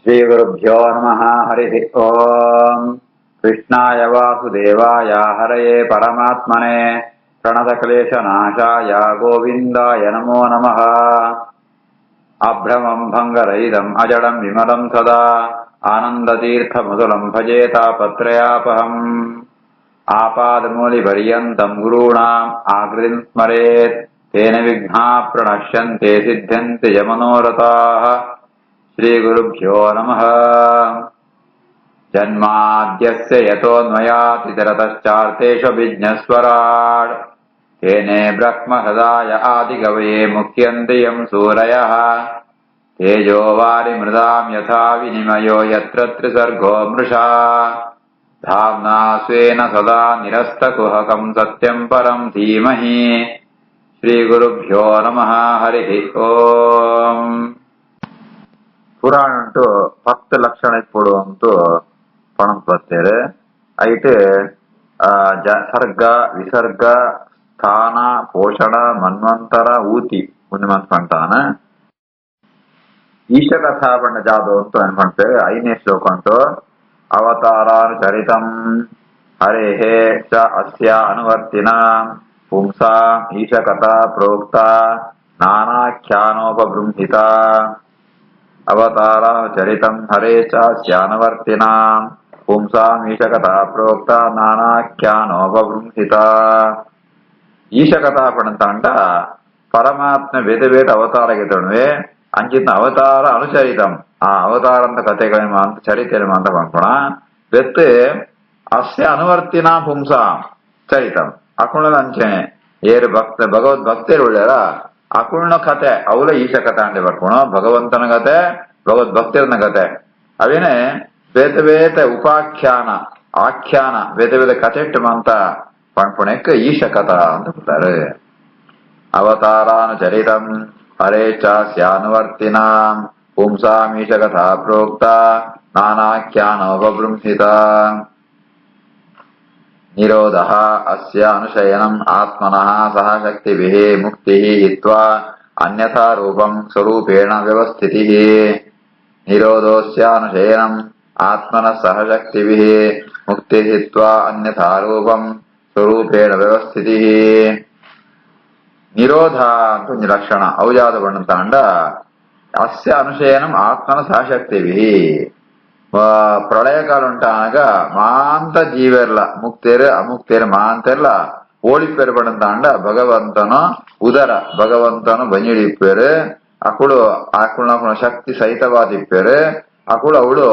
श्रीगुरुभ्यो नमः। हरिः ओम्। कृष्णाय वासुदेवाय हरये परमात्मने प्रणतक्लेशनाशाय गोविन्दाय नमो नमः। अभ्रमं भङ्गरहितम् अजडं विमलं सदा आनन्दतीर्थमधुरं भजे तापत्रयापहम्। आपादमूलिपर्यन्तं गुरूणाम् आकृतिं स्मरेत् तेन विघ्नाः प्रणश्यन्ते सिद्ध्यन्ति च मनोरथाः। श्रीगुरुभ्यो नमः। जन्माद्यस्य यतोऽन्वयातितरतश्चार्थेष्वभिज्ञस्वराट् तेने ब्रह्महृदाय आदिकवये मुह्यन्ति यं सूरयः। तेजो वारिमृदां यथा विनिमयो यत्र त्रिसर्गो मृषा धाम्ना स्वेन सदा निरस्तकुहकं सत्यं परं धीमहि। श्रीगुरुभ्यो नमः। हरिः ओम्. ಪುರಾಣ ಉಂಟು 10 ಲಕ್ಷಣ ಇಪ್ಪಡುವಂತೂ ಪಣಂ ಬರ್ತಾರೆ. ಐಟೆ ಸರ್ಗ ವಿಸರ್ಗ ಸ್ಥಾನ ಪೋಷಣ ಮನ್ವಂತರ ಊತಿ ಮುಂದೆ ಪಂಟಾನ ಈಶ ಕಥಾ ಪಂಡ ಜಾದು ಅಂತ ಅನ್ಕೊಂತೇವೆ. 5ನೇ ಶ್ಲೋಕ ಉಂಟು. ಅವತಾರಾನುಚರಿತಂ ಹರೇಹೇ ಚ ಅಸ್ಯ ಅನುವರ್ತಿನ ಪುಂಸಾ ಈಶ ಕಥಾ ಪ್ರೋಕ್ತ ನಾನಾಖ್ಯಾನೋಪಬೃಂಹಿತ. ಅವತಾರಾನುಚರಿತಂ ಹರೇ ಚಾಸ್ಯಾನುವರ್ತಿನಾಂ ಪುಂಸಾಂ ಈಶಕಥಾ ಪ್ರೋಕ್ತ ನಾನಾಖ್ಯಾನೋಪಬೃಂಹಿತ. ಈಶಕಥಾ ಪಣಂತಾಂಡ ಪರಮಾತ್ಮ ಬೇದ ಬೇದ ಅವತಾರಗೆ ತಣುವೆ ಅಂಚಿನ ಅವತಾರ ಅನುಚರಿತಂ ಆ ಅವತಾರಂತ ಕಥೆಗಳೇಮ ಅಂತ ಚರಿತ್ರೆ ಅಂತ ಪಂಪಣ ಬೆತ್ತು ಅಸ್ಯ ಅನುವರ್ತಿನ ಪುಂಸಾಂ ಚರಿತಂ ಅಕುಣದ ಅಂಚನೆ ಏರು ಭಕ್ತ ಭಗವದ್ ಭಕ್ತರು ಒಳ್ಳೆಯರ ಅಕುಳ್ನ ಕತೆ ಅವಳ ಈಶ ಕಥೆ ಅಂಡೆ ಬರ್ಕೋಣ. ಭಗವಂತನ ಕತೆ ಭಗವದ್ ಭಕ್ತರನ ಕತೆ ಅವೇನೆ ಬೇತ ಬೇತ ಉಪಾಖ್ಯಾನ ಆಖ್ಯಾನ ಬೇತ ಬೇತ ಕಥೆಟ್ಟು ಅಂತ ಪಣ್ಪುಣಕ್ಕೆ ಈಶ ಕಥಾ ಅಂತ ಕೊಡ್ತಾರೆ. ಅವತಾರಾನುಚರಿತಂ ಹರೇ ಚಾಸ್ಯಾನುವರ್ತಿನಾಂ ಪುಂಸಾಂ ಈಶ ಕಥಾ ಪ್ರೋಕ್ತ ನಾನಾಖ್ಯಾನೋಪಬೃಂಹಿತ. ನಿರೋಧಃ ಅಸ್ಯ ಅನುಶಯನಂ ಆತ್ಮನಃ ಸಹ ಶಕ್ತಿಭಿಃ ಮುಕ್ತಿಃ ಹಿತ್ವಾ ಅನ್ಯಥಾ ರೂಪಂ ಸ್ವರೂಪೇಣ ವ್ಯವಸ್ಥಿತಿಃ. ನಿರೋಧೋಸ್ಯ ಅನುಶಯನಂ ಆತ್ಮನಃ ಸಹ ಶಕ್ತಿಭಿಃ ಮುಕ್ತಿಃ ಹಿತ್ವಾ ಅನ್ಯಥಾ ರೂಪಂ ಸ್ವರೂಪೇಣ ವ್ಯವಸ್ಥಿತಿಃ. ನಿರೋಧ ಅಂತ ಒಂದು ಲಕ್ಷಣ ಔಜಾದ ಬಣ್ಣತಾಂಡ ಅಸ್ಯ ಅನುಶಯನಂ ಆತ್ಮನ ಸಹ ಶಕ್ತಿಭಿಃ. ಪ್ರಳಯ ಕಾಲ ಉಂಟಾಗ ಮಾಂತ ಜೀವೆರ್ಲ ಮುಕ್ತೇರು ಅಮುಕ್ತೇರು ಮಾಂತೆಲ್ಲ ಓಳಿಪೇರು ಪಡಂತಾಂಡ ಭಗವಂತನ ಉದರ ಭಗವಂತನ ಬನಿಡಿಪ್ಪೇರು ಅಕುಳು ಆಕುಳ ಶಕ್ತಿ ಸಹಿತವಾದಿಪ್ಪೇರು ಅಕುಳು ಅವಳು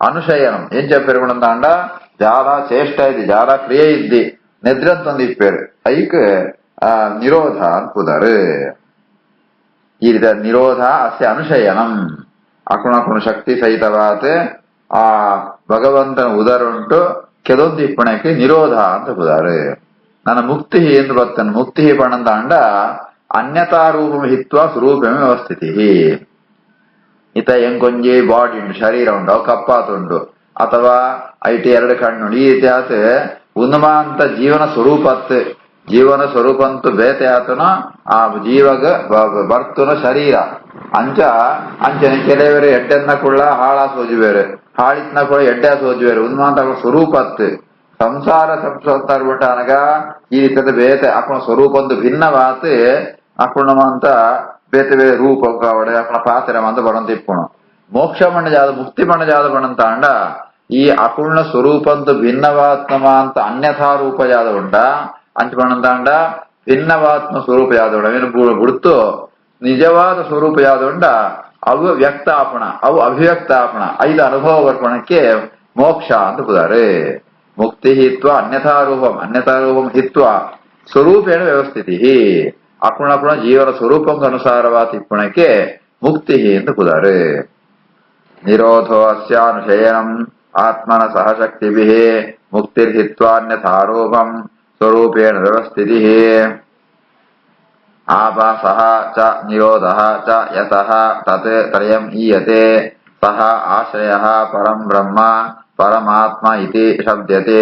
ಅನುಶಯನಂ ಏನ್ చెప్పారు ಪಡಂತಾಂಡ ಜಾಲ ಚೇಷ್ಟ ಇದ್ದಿ ಜಾಲ ಕ್ರಿಯೆ ಇದ್ದಿ ನಿದ್ರಂತಂದಿಪ್ಪೇರು ಐಕ್ ನಿರೋಧ ಅನ್ಪುದಾರು. ಈ ರೀತಿ ನಿರೋಧ ಅಸ್ಯ ಅನುಶಯನಂ ಅಕುಣ ಶಕ್ತಿ ಸಹಿತವಾದ ಆ ಭಗವಂತನ ಉದರ ಉಂಟು ಕೆಲವೊಂದು ಇಪ್ಪಣಕ್ಕೆ ನಿರೋಧ ಅಂತ ಬುದಾರು. ನನ್ನ ಮುಕ್ತಿ ಎಂದು ಬರ್ತೇನೆ ಮುಕ್ತಿ ಪಣಂತಾಂಡ ಅನ್ಯತಾ ರೂಪಂ ಹಿತ್ವ ಸ್ವರೂಪಮೇ ವ್ಯವಸ್ಥಿತಿ. ಈತ ಹೆಂಗೊಂಜಿ ಬಾಡಿ ಉಂಟು ಶರೀರ ಉಂಟು ಅವು ಕಪ್ಪಾತುಂಟು ಅಥವಾ ಐಟಿ 2 ಕಣ್ಣುಂಟು ಈ ರೀತಿ ಆತ ಉನ್ಮಾಂತ ಜೀವನ ಸ್ವರೂಪಂತು ಬೇತೆ ಆತನ ಆ ಜೀವಗ ಬರ್ತುನ ಶರೀರ ಅಂಚನೆ ಕೆಲವರು ಎಡ್ಡೆನ್ನ ಕುಳ್ಳ ಹಾಳ ಸೋಜುವೇರು ಹಾಳಿತ್ನ ಕೂಡ ಎಡ್ಡ ಸೋಜುವೇರು ಉನ್ಮಾಂತ ಸ್ವರೂಪತ್ ಸಂಸಾರ ಸಂಸಾರ ಬಿಟ್ಟ ಅನಗ ಈ ರೀತಿಯ ಬೇತೆ ಅಕಣ ಸ್ವರೂಪಂದು ಭಿನ್ನವಾತ ಅಕುಣಮಂತ ಬೇತೆ ಬೇರೆ ರೂಪ ಕಾವಡೆ ಅಕಣ ಪಾತ್ರ ಮಂತ ಬಡಂತ ಇಪ್ಪುಣು. ಮೋಕ್ಷ ಮಣ್ಣ ಜಾದ ಮುಕ್ತಿ ಮಣ್ಣ ಜಾದ ಬಣಂತ ಅಂಡ ಈ ಅಕುಳ್ನ ಸ್ವರೂಪಂತು ಭಿನ್ನವಾತ್ಮ ಅಂತ ಅನ್ಯಥಾ ರೂಪ ಜಾದ ಉಂಡ ಅಂಚ ಬಣಂತಾಂಡ ಭಿನ್ನವಾತ್ಮ ಸ್ವರೂಪ ಯಾದ ಉಂಡ ಅವೇನು ಬಿಡ್ತು ನಿಜವಾದ ಸ್ವರೂಪ ಯಾದ ಉಂಡ ಅವು ವ್ಯಕ್ತಾಪಣ ಅವು ಅಭಿವ್ಯಕ್ತಾಪಣ 5 ಅನುಭವ ಬರ್ಪಣಕ್ಕೆ ಮೋಕ್ಷ ಅಂತ ಬುದಾರೆ. ಮುಕ್ತಿ ಹಿತ್ವ ಅನ್ಯಥಾ ರೂಪಂ ಹಿತ್ವ ಸ್ವರೂಪೇಣ ವ್ಯವಸ್ಥಿತಿ. ಅಕುಣ ಜೀವನ ಸ್ವರೂಪಂಗ ಅನುಸಾರವಾದ ಇಪ್ಪಣಕ್ಕೆ ಮುಕ್ತಿ ಅಂತ ಬುದಾರೆ. ನಿರೋಧೋ ಅಸ್ಯಾನುಶಯನಂ ಆತ್ಮನ ಸಹ ಶಕ್ತಿಭಿಃ ಮುಕ್ತಿರ್ಹಿತ್ವಾ ಅನ್ಯಥಾ ರೂಪಂ ಸ್ವರೂಪೇಣ ವ್ಯವಸ್ಥಿತಿ. ಆಭಾಸಃ ಚ ನಿರೋಧಃ ಚ ಯತಃ ತತ್ ತ್ರಯಂ ಈಯತೆ ಸಹ ಆಶ್ರಯಃ ಪರಂ ಬ್ರಹ್ಮ ಪರಮಾತ್ಮ ಇತಿ ಶಬ್ದತೆ.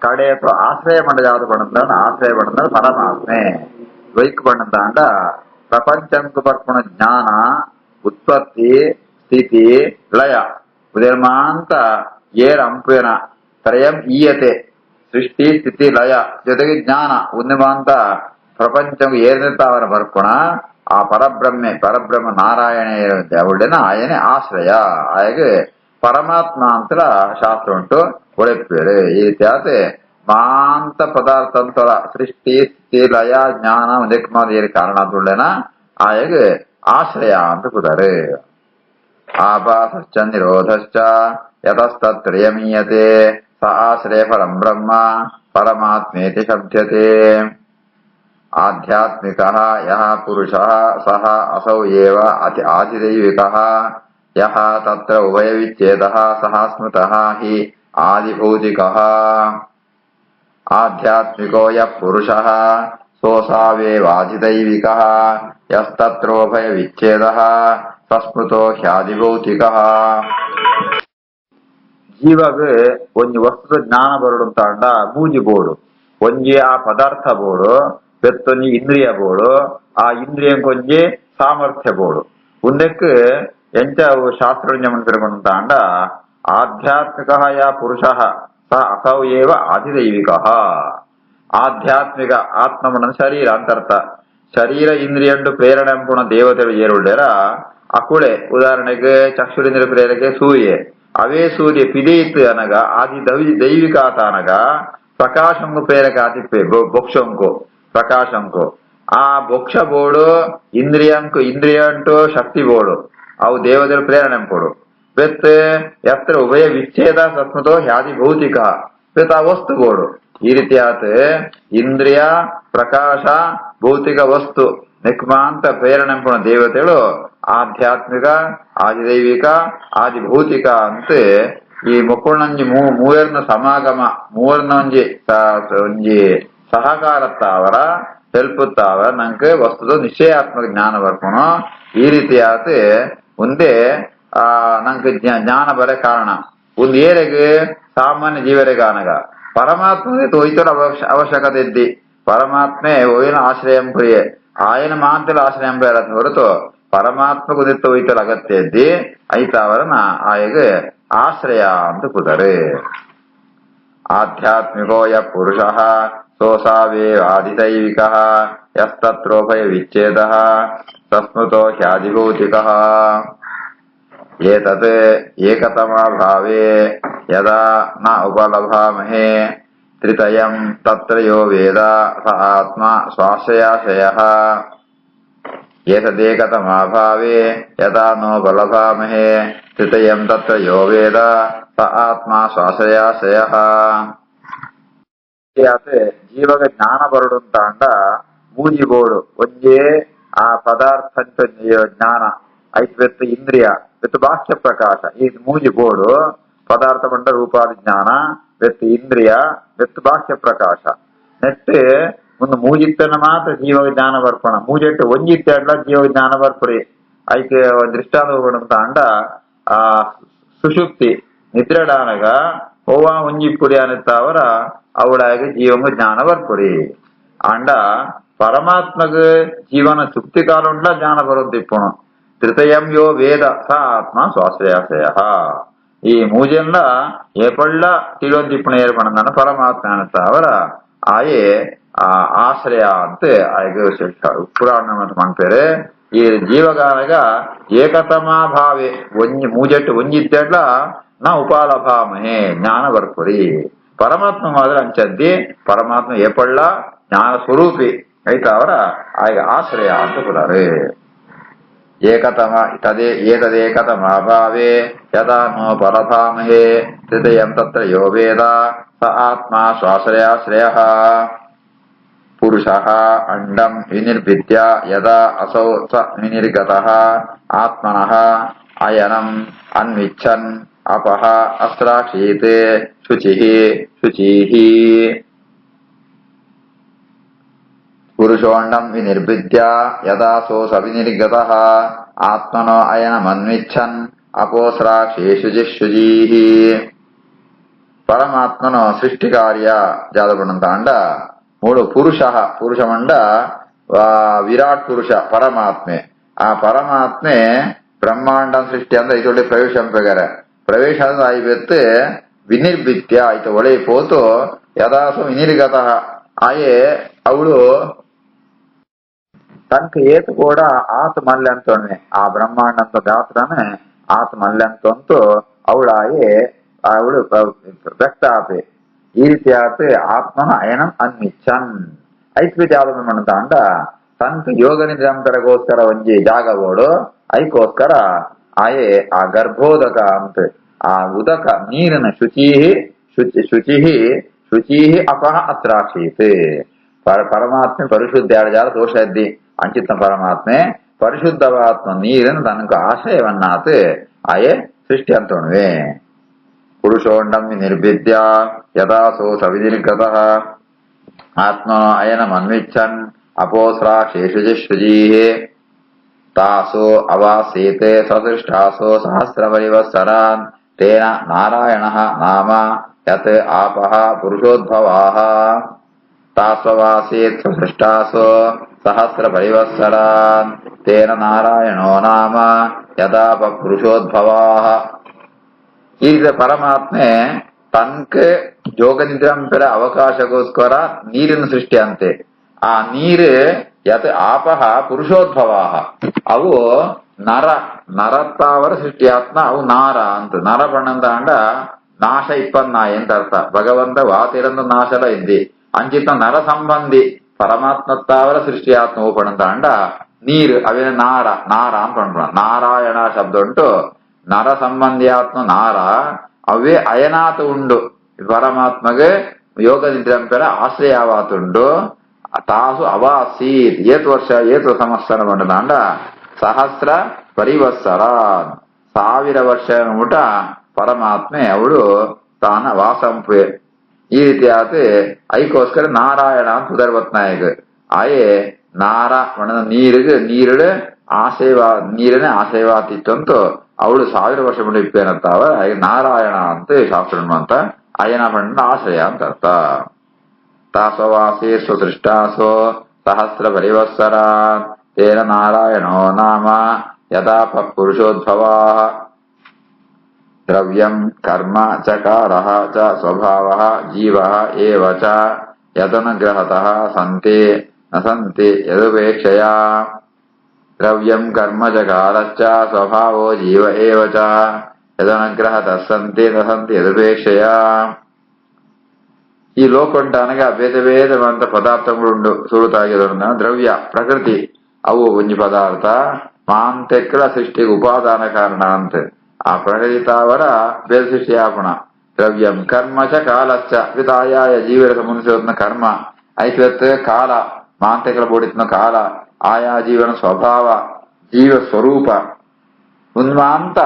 ಕಡೆ ಆಶ್ರಯ ಪಂಡಜಾದ ಪಣಂತಾಂಡ ಆಶ್ರಯ ಪಂಡ ಪರಮಾತ್ಮೆ ದ್ವೈಕ್ ಪಣಂತಾಂಡ ಪ್ರಪಂಚಂಕು ಬರ್ಪಣ ಜ್ಞಾನ ಉತ್ಪತ್ತಿ ಸ್ಥಿತಿ ಲಯ ಉದರ್ಮಾಂತ ಏರಂಪೇನ ತ್ರಯಂ ಈಯತೆ ಸೃಷ್ಟಿ ಸ್ಥಿತಿ ಲಯ ಜೊತೆಗೆ ಜ್ಞಾನ ಉನ್ನಿಮಾಂತ ಪ್ರಪಂಚಂ ಏರ್ನಿರ್ತಾವರ ಬರ್ಪಣ ಆ ಪರಬ್ರಹ್ಮ ನಾರಾಯಣ ಅವಳೇನ ಆಯನೆ ಆಶ್ರಯ ಆಯಗೆ ಪರಮಾತ್ಮ ಅಂತ ಶಾಸ್ತ್ರ ಉಂಟು ಒಳಪೇರು ಈ ರೀತಿ ಮಾಂತ ಪದಾರ್ಥ ಅಂತರ ಸೃಷ್ಟಿ ಸ್ಥಿತಿ ಲಯ ಜ್ಞಾನ ಉದಕ್ಮಾದ ಕಾರಣ ತುಳ್ಳೇನ ಆಯಗೆ ಆಶ್ರಯ ಅಂತ ಕೂತಾರೆ ಆಭಾಸಶ್ಚ ನಿರೋಧಶ್ಚ ಯತಸ್ತತ್ರಯಮೀಯತೆ ಸ ಆಶ್ರಯ ಪರಂ ಬ್ರಹ್ಮ ಪರಮಾತ್ಮೇತಿ ಶಬ್ದ್ಯತೆ ಆಧ್ಯಾತ್ಮಿಕಃ ಯಃ ಪುರುಷಃ ಸಹ ಅಸೌ ಏವ ಆದಿದೈವಿಕಃ ಯಃ ತತ್ರ ಉಭಯವಿಚ್ಛೇದಃ ಸಹ ಸ್ಮೃತಃ ಹಿ ಆದಿಭೌತಿಕಃ ಆಧ್ಯಾತ್ಮಿಕೋ ಯಃ ಪುರುಷಃ ಸೋಸಾವೇವಾದಿದೈವಿಕಃ ಯಸ್ತತ್ರೋಭಯವಿಚ್ಛೇದಃ ಸಸ್ಮೃತೋ ಹ್ಯಾದಿಭೌತಿಕಃ ಜೀವಗೆ ಒಂಜಿ ವಸ್ತುದ ಜ್ಞಾನ ಬರಡುಂತಾಂಡ ಮೂಜಿ ಬೋಡು ಒಂಜಿ ಆ ಪದಾರ್ಥ ಬೋಡು ಬೆತ್ತೊಂಜಿ ಇಂದ್ರಿಯ ಬೋಡು ಆ ಇಂದ್ರಿಯಂ ಕೊಂಜಿ ಸಾಮರ್ಥ್ಯ ಬೋಡು ಉಂದಕ್ಕೆ ಎಂಚ ಶಾಸ್ತ್ರಜ್ಞ ತಿರುಗುಂತಾಂಡ ಆಧ್ಯಾತ್ಮಿಕ ಯಾ ಪುರುಷ ಸ ಅಸೌ ಏವ ಆದಿದೈವಿಕ ಆಧ್ಯಾತ್ಮಿಕ ಆತ್ಮನ ಶರೀರ ಅಂತರ್ಥ ಶರೀರ ಇಂದ್ರಿಯಂಡು ಪ್ರೇರಣೆ ಎಂಪುಣ ದೇವತೆಗಳು ಏರುಳ್ಳೆರ ಅಕುಳೆ ಉದಾಹರಣೆಗೆ ಚಕ್ಷುರೇಂದ್ರ ಪ್ರೇರಕೆ ಸೂರ್ಯ ಅವೇ ಸೂರ್ಯ ಪಿದೆಯಿತ್ತು అనಗ ಆದಿ ದೈವಿಕ ಆತ అనಗ ಪ್ರಕಾಶಂಕು ಪ್ರೇರಕ ಆತಿಪ್ಪೆ ಬೊಕ್ಷಂಕು ಪ್ರಕಾಶಂಕು ಆ ಬೊಕ್ಷ ಬೋಡು ಇಂದ್ರಿಯ ಅಂಟು ಶಕ್ತಿ ಬೋಡು ಅವು ದೇವತೆಗಳು ಪ್ರೇರಣೆ ಎಂಪುಡು ಬೆತ್ ಎತ್ರ ಉಭಯ ವಿಚ್ಛೇದ ಸಸ್ಮತೋ ಹ್ಯಾದಿ ಭೌತಿಕ ಬೆತ್ ಆ ವಸ್ತು ಬೋಡು ಈ ರೀತಿ ಆತ ಇಂದ್ರಿಯ ಪ್ರಕಾಶ ಭೌತಿಕ ವಸ್ತು ನಿಕ್ಮಾಂತ ಪ್ರೇರಣೆ ಎಂಪುಣ ದೇವತೆಗಳು ಆಧ್ಯಾತ್ಮಿಕ ಆದಿದೈವಿಕ ಆದಿಭೌತಿಕ ಅಂತ ಈ ಮುಕ್ಕುಳಂಜಿ ಮೂವರ್ನ ಸಮಾಗಮ ಮೂವರ್ನ ಒಂಜಿ ಸಹಕಾರತ್ತಾವರ ಹೆಲ್ಪುತ್ತಾವರ ನಂಗೆ ವಸ್ತುದ ನಿಶ್ಚಯಾತ್ಮಕ ಜ್ಞಾನ ಬರ್ಕೊಣು ಈ ರೀತಿ ಆತ ಮುಂದೆ ನಂಗೆ ಜ್ಞಾನ ಬರೇ ಕಾರಣ ಒಂದು ಏರೆಗೆ ಸಾಮಾನ್ಯ ಜೀವರೆಗೆ ಅನಗ ಪರಮಾತ್ಮ ಒಯ್ತಡ ಅವಶ್ಯಕತೆ ಇದ್ದಿ ಪರಮಾತ್ಮೆ ಒಯ್ಯನ ಆಶ್ರಯಂ ಪ್ರಿಯೆ ಆಯನ ಮಾಂತಲ ಆಶ್ರಯಂ ಬೇರೆ ಹೊರತು ಪರಮಾತ್ಮ ಕುದಿತ್ತ ಒಯ್ತಲ ಅಗತ್ಯ ಇದ್ದಿ ಐತಾವರನ ಆಯಗೆ ಆಶ್ರಯ ಅಂತ ಕೂತಾರೆ ಆಧ್ಯಾತ್ಮಿಕೋ ಯ ಪುರುಷ ಸೋಸಾವೇ ಆದಿದೈವಿಕ ಯಸ್ತತ್ರೋಭಯ ವಿಚ್ಛೇದ ಸಸ್ಮೃತೋ ಹ್ಯಾದಿಭೌತಿಕ ಏತತ್ ಏಕತಮಾ ಭಾವೇ ಯದಾ ನ ಉಪಲಭಾಮಹೇ ತ್ರಿತಯಂ ತತ್ರ ಯೋ ವೇದ ಸ ಆತ್ಮ ಸ್ವಾಶ್ರಯಾಶ್ರಯಃ ಏತದೇಕತಮಾ ಭಾವೇ ಯದಾ ನೋಪಲಭಾಮಹೇ ತ್ರಿತಯಂ ತತ್ರ ಯೋ ವೇದ ಸ ಆತ್ಮ ಸ್ವಾಶ್ರಯಾಶ್ರಯಃ ಜೀವಗ ಜ್ಞಾನ ಬರಡುಂತಾಂಡ ಮೂಜಿ ಬೋಡು ಒಂಜೇ ಆ ಪದಾರ್ಥ ಜ್ಞಾನ ಐತ್ ಬೆತ್ತು ಇಂದ್ರಿಯ ಬೆತ್ತು ಬಾಹ್ಯ ಪ್ರಕಾಶ ಈ ಮೂಜಿ ಬೋಡು ಪದಾರ್ಥ ಬಂಡ ರೂಪಾದಿ ಜ್ಞಾನ ಬೆತ್ತು ಇಂದ್ರಿಯ ಬೆತ್ತು ಬಾಹ್ಯ ಪ್ರಕಾಶ ನೆಟ್ಟು ಒಂದು ಮೂಜಿತ್ತನ ಮಾತ್ರ ಜೀವಗ ಜ್ಞಾನ ಬರ್ಪಣ ಮೂಜೆಟ್ಟು ಒಂಜಿತ್ತೆ ಅಂಡ ಜೀವಗ ಜ್ಞಾನ ಬರ್ಪರಿ ಐಕೆ ದೃಷ್ಟಾಂತ ಅಂತ ಅಂಡ ಆ ಸುಷುಪ್ತಿ ನಿದ್ರೆಡಾನಗ ಓವ ಒಂಜಿಪ್ಪುಡಿ ಅನ್ನತ್ತಾವರ ಅವಳಾಗಿ ಜೀವಂಗ ಜ್ಞಾನ ಬರ್ಪುರಿ ಅಂಡ ಪರಮಾತ್ಮಗ ಜೀವನ ಸುಪ್ತಿ ಕಾಲ ಉಂಡ ಜ್ಞಾನ ಬರೋದಿಪ್ಪುಣು ತ್ರಿತಯಂ ಯೋ ವೇದ ಸ ಆತ್ಮ ಸ್ವಾಶ್ರಯಾಶ್ರಯ ಈ ಮೂಜೆಲ್ಲ ಏಪಳ್ಳ ತಿಳೊಂದಿಪ್ಪಣ ಏರ್ಪಣ ಪರಮಾತ್ಮ ಅನ್ನತ್ತಾವರ ಆಯೇ ಆಶ್ರಯ ಅಂತ ಆಯ್ಕೆ ಪುರಾಣ ಮಾಡ್ಪೇರೆ ಈ ಜೀವಗಾನಗ ಏಕತಮಾ ಭಾವೆ ಒಂಜಿ ಮೂಜೆಟ್ಟು ಒಂಜಿದ್ದೆಡ್ಲ ನಾ ಉಪಾಲಭಾಮಹೇ ಜ್ಞಾನ ಬರ್ಪುರಿ ಪರಮಾತ್ಮ ಮಾತ್ರ ಅಂಚದ್ದಿ ಪರಮಾತ್ಮ ಏಪಳ್ಳ ಜ್ಞಾನ ಸ್ವರೂಪಿ ಐತಾವರ ಆಯ್ಕೆ ಆಶ್ರಯ ಅಂತ ಕೂತಾರೆ ಏಕತಮ ಏತದೇಕತಮಾ ಭಾವೇ ಯದಾ ನೋಪಲಭಾಮಹೇ ಹೃದಯಂ ತತ್ರ ಯೋ ವೇದ ಸ ಆತ್ಮ ಸ್ವಾಶ್ರಯಾಶ್ರಯಃ ಪುರುಷಃ ಅಂಡಂ ವಿನಿರ್ಭಿದ್ಯ ಯದಾ ಅಸೌ ಸ ವಿನಿರ್ಗತಃ ಆತ್ಮನಃ ಅಯನಂ ಅನ್ವಿಚ್ಛನ್ ಅಪಃ ಅಸ್ರಾಕ್ಷೀತ್ ಶುಚಿಃ ಪುರುಷೋಂಡಂ ವಿನಿರ್ಭಿದ್ಯ ಯದಾ ಸೋ ಸ ವಿನಿರ್ಗತಃ ಆತ್ಮನೋ ಅಯನಮನ್ವಿಚ್ಛನ್ ಅಪೋಸ್ರಾಕ್ಷಿ ಶುಚಿಃ ಪರಮಾತ್ಮನ ಸೃಷ್ಟಿ ಕಾರ್ಯ ಜಾದಪಡಂತಾಂಡ ಮೂಡು ಪುರುಷ ಮಂಡ ವಿರಾಟ್ ಪುರುಷ ಪರಮಾತ್ಮೆ ಆ ಪರಮಾತ್ಮೆ ಬ್ರಹ್ಮಾಂಡ ಸೃಷ್ಟಿ ಅಂದ್ರೆ ಇದೊಳ್ಳೆ ಪ್ರವೇಶ ಅಂಪೆಗಾರ ಪ್ರವೇಶ ಅಂದ್ರೆ ಆಯ್ಬೆತ್ತು ವಿನಿರ್ಭಿತ್ಯ ಆಯ್ತು ಒಳೆ ಪೋತು ಯದಾಸು ವಿನಿರ್ಗತ ಆಯೇ ಅವಳು ತನಕ ಏತು ಕೂಡ ಆತ ಮಲ್ಲೆ ಅಂತೋಣೆ ಆ ಬ್ರಹ್ಮಾಂಡ ಅಂತ ದಾತ್ರನೇ ಆತ ಮಲ್ಲೆ ಅಂತಂತೂ ಅವಳಾಯೇ ಅವಳು ವ್ಯಕ್ತ ಆಪೆ ಈ ರೀತಿ ಆತ ಆತ್ಮನ ಅಯನಂ ಅನ್ಮಿಚ್ಚನ್ ಐಕ್ವಿತಿ ಆಲೋಚನೆ ಮಾಡ್ತಾಂಡ ತನಕ ಯೋಗ ನಿದ್ರಂತರಗೋಸ್ಕರ ಒಂಜಿ ಜಾಗಬೋಡು ಐಕೋಸ್ಕರ ಆಯೇ ಆ ಗರ್ಭೋದಕ ಅಂತ ಆ ಉದಕ ನೀರಿನ ಶುಚಿ ಅಪಹ ಅತ್ರಾಕ್ಷೀತ್ ಪರಮಾತ್ಮೆ ಪರಿಶುದ್ಧ ಜಾಲ ದೋಷ ಇದ್ದಿ ಅಂಚಿತ ಪರಮಾತ್ಮೆ ಪರಿಶುದ್ಧವಾತ್ಮ ನೀರನ್ನು ತನಕ ಆಶಯವನ್ನಾತ್ ಆಯೇ ಸೃಷ್ಟಿ ಅಂತೋಣವೆ ಪುರುಷೋಂಡಂ ನಿರ್ಭಿದ್ಯ ಯದಾಸೋ ಸವಿನಿರ್ಗತ ಆತ್ಮ ಅಯನಮನ್ವಿಚ್ಛನ್ ಅಪೋಸ್ರಾಕ್ಷೇಷುಜಿ ತಾಸೋ ಅವಾಸೀತೆ ಸದೃಷ್ಟಾಸೋ ಸಹಸ್ರವರಿವತ್ಸರಾನ್ ತೇನ ನಾರಾಯಣಃ ನಾಮ ಯತ್ ಆಪಃ ಪುರುಷೋದ್ಭವಾಃ ತಾಸ್ವವಾಸೀತ್ ಸದೃಷ್ಟಾಸೋ ಸಹಸ್ರವರಿವತ್ಸರಾನ್ ತೇನ ನಾರಾಯಣೋ ನಾಮ ಯದಾಪ ಪುರುಷೋದ್ಭವಾಃ. ಈಗ ಪರಮಾತ್ಮೆ ತನ್ಕ ಯೋಗ ನಿದ್ರಂಪರ ಅವಕಾಶಗೋಸ್ಕರ ನೀರಿನ ಸೃಷ್ಟಿ ಅಂತೆ ಆ ನೀರು ಯತ್ ಆಪಹ ಪುರುಷೋದ್ಭವಾಹ ಅವು ನರತ್ತಾವರ ಸೃಷ್ಟಿಯಾತ್ಮ ಅವು ನಾರ ಅಂತ ನರ ಬಣ್ಣಂದ ಅಂಡ ನಾಶ ಇಪ್ಪನ್ನಾಯಿ ಅಂತ ಅರ್ಥ ಭಗವಂತ ವಾತಿರಂದು ನಾಶಲ ಇದ್ದಿ ಅಂಚಿತ ನರ ಸಂಬಂಧಿ ಪರಮಾತ್ಮತ್ತಾವರ ಸೃಷ್ಟಿಯಾತ್ಮ ಓಪಣಂತ ಅಂಡ ನೀರು ಅವೇನ ನಾರ ಅಂತ ಅಂಡ ನಾರಾಯಣ ಶಬ್ದ ಉಂಟು ನರ ಸಂಬಂಧಿ ಆತ್ಮ ನಾರ ಅವೇ ಅಯನಾಥ ಉಂಡು ಪರಮಾತ್ಮಗೆ ಯೋಗ ನಿದ್ರಂಪರ ಆಶ್ರಯವಾತುಂಡು ತಾಸು ಅವಾಸೀತ್ ಏತ್ ವರ್ಷ ಏತ್ ಸಂವತ್ಸರ ಬಂಡದಾಂಡ ಸಹಸ್ರ ಪರಿವತ್ಸರ 1000 ವರ್ಷ ಮುಟ ಪರಮಾತ್ಮೆ ಅವಳು ತಾನ ವಾಸಂಪೆ ಈ ರೀತಿ ಆತ ಐಕೋಸ್ಕರ ನಾರಾಯಣ ಅಂತ ಉದರ್ವತ್ನಾಯಕ ಆಯೇ ನಾರ ಮಣ್ಣದ ನೀರು ನೀರನೇ ಆಶಯವಾತಿತ್ತಂತೂ ಅವಳು 1000 ವರ್ಷ ಮುಂದೆ ಇಪ್ಪೇನಂತಾವ ನಾರಾಯಣ ಅಂತ ಶಾಸ್ತ್ರ ಅಂತ ಅಯನ ಬಣ್ಣ ಆಶ್ರಯ ಅಂತ ಅರ್ಥ ತಾಸವಾಸೇಸು ದೃಷ್ಟಾಸೋ ಸಹಸ್ರ ಪರಿವತ್ಸರ ತೇನ ನಾರಾಯಣೋ ನಾಮ ಯದಾಪ ಪುರುಷೋದ್ಭವಾ ದ್ರವ್ಯಂ ಕರ್ಮ ಚಕಾರಃ ಚ ಸ್ವಭಾವಃ ಜೀವಃ ಏವ ಚ ಯದನುಗ್ರಹತಃ ಸಂತೆ ನ ಸಂತೆ ಯದುಪೇಕ್ಷಯಾ ದ್ರವ್ಯಂ ಕರ್ಮ ಚಕಾರಶ್ಚ ಸ್ವಭಾವೋ ಜೀವ ಏವ ಚ ಯದನುಗ್ರಹತಃ ಸಂತೆ ನ ಸಂತೆ ಯದುಪೇಕ್ಷಯಾ. ಈ ಲೋಕ ಉಂಟ అనగా ಭೇದವಂತ ಪದಾರ್ಥಗಳುಂಡು ಸುಳುತಾಗಿರೋದ್ರಿಂದ ದ್ರವ್ಯ ಪ್ರಕೃತಿ ಅವು ಒಂಜಿ ಪದಾರ್ಥ ಮಾಂತೆಕ್ರ ಸೃಷ್ಟಿಗೆ ಉಪಾದಾನ ಕಾರಣ ಅಂತ ಆ ಪ್ರಕೃತಿ ತಾವರ ಭೇದ ಸೃಷ್ಟಿ ಆಪಣ ದ್ರವ್ಯಂ ಕರ್ಮ ಚ ಕಾಲಶ್ಚ ಇದು ಆಯಾಯ ಜೀವರ ಸಂಬಂಧಿಸಿದ ಕರ್ಮ ಐವತ್ತು ಕಾಲ ಮಾಂತೆಕ್ರ ಬೋಡಿತ್ನ ಕಾಲ ఆయా జీవన స్వభావ జీవ స్వరూప ಉನ್ಮಾಂತ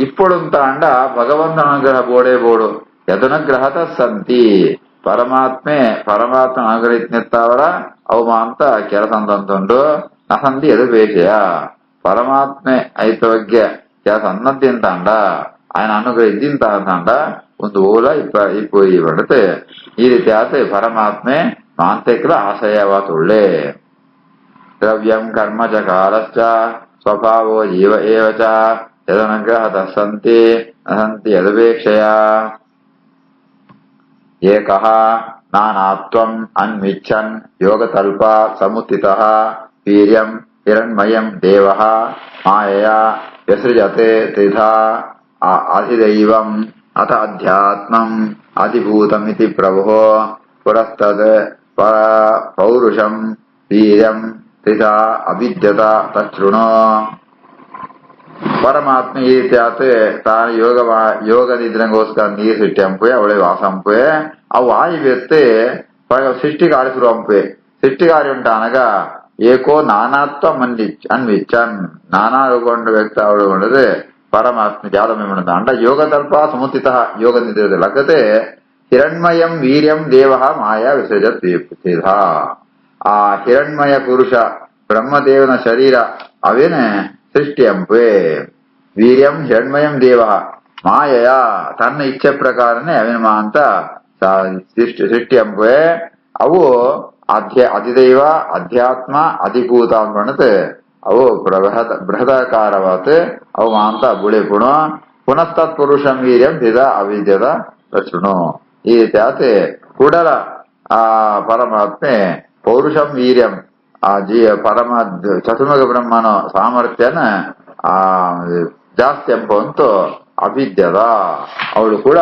ಇಪ್ಪಡುಂತ ಅಂಡ ಭಗವಂತ ಅನುಗ್ರಹ ಬೋಡೆ ಬೋಡು ಯದನುಗ್ರಹದ ಸಂತಿ ಪರಮಾತ್ಮ ಅನುಗ್ರಹಿತ್ನೆತ್ತವರ ಅವಮಾಂತ ಕೆಲಸ ಅಂತಂತುಂಡು ನಸಂತಿ ಎದು ಬೇಷಯ ಪರಮಾತ್ಮೆ ಐತ ಬಗ್ಗೆ ಕೆಲಸ ಅನ್ನದ್ದಿಂತ ಅಂಡ ఆయన ಅನುಗ್ರಹ ಇದ್ದಿಂತ ಅಂಡ ಒಂದು ಓಲ ಇಪ್ಪು ಬಡುತ್ತೆ ಈ ರೀತಿ ಆತ ಪರಮಾತ್ಮೆ ಮಾಂತಿಕರ ಆಶಯವಾತುಳ್ಳೆ ದ್ರವ್ಯಂ ಕರ್ಮ ಚ ಕಾಲಶ್ಚ ಸ್ವಭಾವೋ ಜೀವ ಏವ ಚ ಯದನುಗ್ರಹತಃ ಸಂತಿ ನ ಸಂತಿ ಯದಪೇಕ್ಷಯ ಏಕಃ ನಾನಾತ್ವಂ ಅನ್ವಿಚ್ಛನ್ ಯೋಗತಲ್ಪ ಸಮುತ್ತಿತಃ ವೀರ್ಯಂ ಹಿರಣ್ಮಯಂ ದೇವಃ ಮಾಯಯಾ ವ್ಯಸೃಜತೆ ತ್ರಿಧಾ ಅಧಿದೈವಂ ಅಥ ಅಧ್ಯಾತ್ಮಂ ಅಧಿಭೂತಮಿತಿ ಪ್ರಭೋ ಪುರಸ್ತದ್ ಪೌರುಷಂ ವೀರ್ಯಂ ತ್ರಿಧಾ ಅವಿದ್ಯತ ತಚ್ಛೃಣು. ಪರಮಾತ್ಮ ಈ ರೀತಿ ಆತ ತಾನು ಯೋಗ ನಿದ್ರಂಗೋಸ್ಕರ ನೀರು ಸಿಟ್ಟಿ ಹಂಪೆ ಅವಳೆ ವಾಸ ಹಂಪೆ ಅವು ಆಯಿ ಬೆತ್ತೆ ಸೃಷ್ಟಿಗಾರಿ ಶುರು ಹಂಪೆ ಸೃಷ್ಟಿಗಾರಿ ಉಂಟ అనಗ ಏಕೋ ನಾನಾತ್ವ ಅನ್ವಿಚ್ಚನ್ ನಾನಾ ಗೊಂಡು ವ್ಯಕ್ತ ಅವಳುಗೊಂಡದೆ ಪರಮಾತ್ಮ ಜಾಲಮೆ ಮಾಡದ ಅಂಡ ಯೋಗ ತಲ್ಪ ಸಮುತ್ತಿತ ಯೋಗ ನಿದ್ರೆ ಲಗತೆ ಹಿರಣ್ಮಯಂ ವೀರ್ಯಂ ದೇವ ಮಾಯಾ ವಿಸರ್ಜ. ಆ ಹಿರಣ್ಮಯ ಪುರುಷ ಬ್ರಹ್ಮದೇವನ ಶರೀರ ಅವೇನೆ ಸೃಷ್ಟಿ ಹಂಪೆ ವೀರ್ಯಂ ಹಿರಣ್ಮಯಂ ದೇವ ಮಾಯಯ ತನ್ನ ಇಚ್ಛೆ ಪ್ರಕಾರನೇ ಅವಿನ ಅಂತ ಸೃಷ್ಟಿ ಹಂಪೆ ಅವು ಅಧಿದೈವ ಅಧ್ಯಾತ್ಮ ಅಧಿಭೂತ ಅಂತ ಅವು ಬೃಹದಾಕಾರವಾತ್ ಅವು ಅಂತ ಬುಳಿ ಪುಣ ಪುನಸ್ತತ್ ಪುರುಷಂ ವೀರ್ಯಂ ದ್ವಿಧ ಅವಿದ್ಯದ ರಚುಣು. ಈ ರೀತಿ ಆತೆ ಕೂಡಲ ಆ ಪರಮಾತ್ಮೆ ಪೌರುಷಂ ವೀರ್ಯಂ ಆ ಪರಮ ಚತುರ್ಮುಖ ಬ್ರಹ್ಮನ ಸಾಮರ್ಥ್ಯನ ಆ ಜಾಸ್ತಿ ಎಂಬಂತೂ ಅವಿದ್ಯದ ಅವಳು ಕೂಡ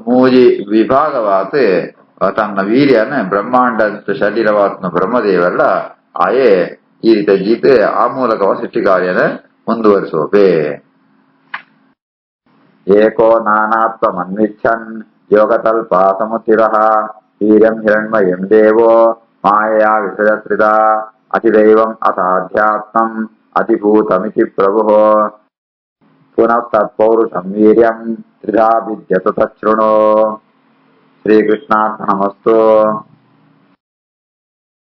ಮೂಜಿ ವಿಭಾಗವಾತ ತನ್ನ ವೀರ್ಯನ ಬ್ರಹ್ಮಾಂಡ ಶರೀರವಾತ್ಮ ಬ್ರಹ್ಮದೇವರ ಆಯೇ ಈ ರೀತಿ ಗೀತೆ ಆ ಮೂಲಕ ಸೃಷ್ಟಿ ಕಾರ್ಯನ ಮುಂದುವರಿಸೋಕೆ. ಏಕೋ ನಾನಾತ್ವಮನ್ವಿಚ್ಛನ್ ಯೋಗತಲ್ಪ ಸಮುತ್ತಿರಃ ವೀರ್ಯಂ ಹಿರಣ್ಮಯಂ ದೇವೋ ಮಾಯಾ ವಿಷಯತ್ರಿದ ಅತಿದೈವಂ ಅಸಾಧ್ಯಾತ್ಮಂ ಅತಿಭೂತಮಿತಿ ಪ್ರಭುಃ ಪುನಃ ತತ್ಪೌರುಷಂ ವೀರ್ಯಂ ತ್ರಿಧಾ ವಿದ್ಯತ ತಚ್ಛೃಣು. ಶ್ರೀಕೃಷ್ಣಾರ್ಪಣಮಸ್ತು.